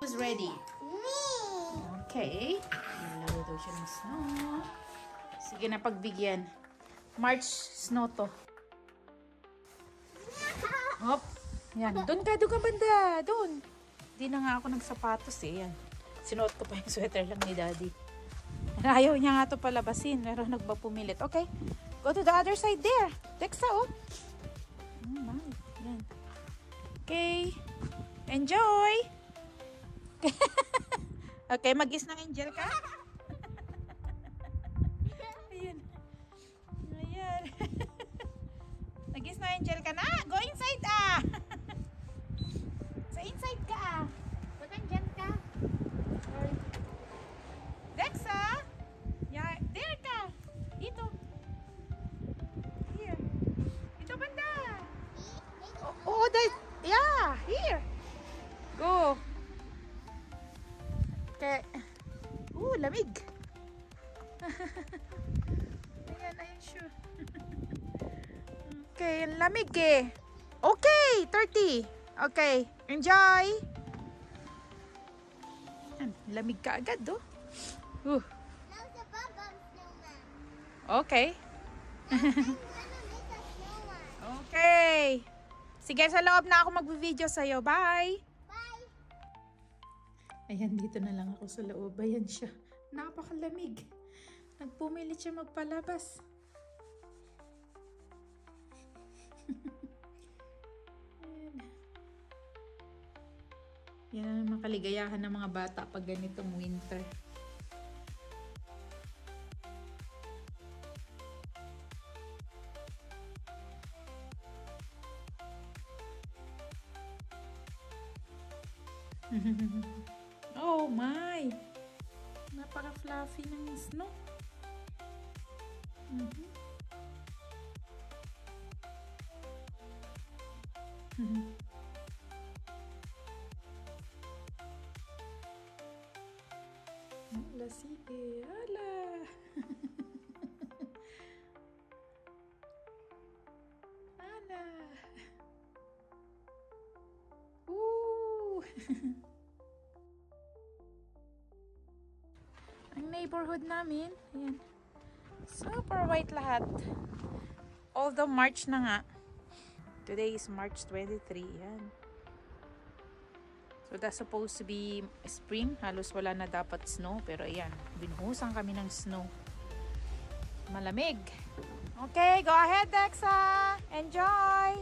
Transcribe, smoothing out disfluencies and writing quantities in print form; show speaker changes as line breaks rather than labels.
Who's ready?
Me!
Okay. Nalaro daw siya ng snow. Sige na, pagbigyan. March snow to. Hop. Yan. Doon ka banda. Doon. Hindi na nga ako nagsapatos eh. Yan. Sinuot ko pa yung sweater lang ni Daddy. Ayaw niya nga to palabasin. Pero nagpapumilit. Okay. Go to the other side there. Dexa, oh. Oh my. Yan. Okay. Enjoy. Okay, mag-is ng angel ka? Ayan. Ayan. Nag-is ng angel ka na? Go inside ah! Sa inside ka ah. Huwag andyan ka. Dexa! Yeah, there ka. Dito. Here. Dito banda. Oh, that. Yeah, here. Go. Okay. Lamig. Ayan, sure. Okay, lamig eh. Okay, 30. Okay, enjoy. Lamig ka agad, oh. Okay. Okay. Sige, sa loob na ako mag-video sa'yo. Bye!
Bye!
Ayan, dito na lang ako sa loob. Ayan siya. Napakalamig. Nagpumilit siya magpalabas. Ayan. Yan ang makaligayahan ng mga bata pag ganitong winter. Oh my! Napaka-fluffy ng snow. Ala, sige. Ala! Ala! Ang neighborhood namin, ayan. Super white lahat. Although March na nga. Today is March 23, ayan. So that's supposed to be spring. Halos wala na dapat snow. Pero ayan, binuhusan kami ng snow. Malamig. Okay, go ahead, Dexa. Enjoy!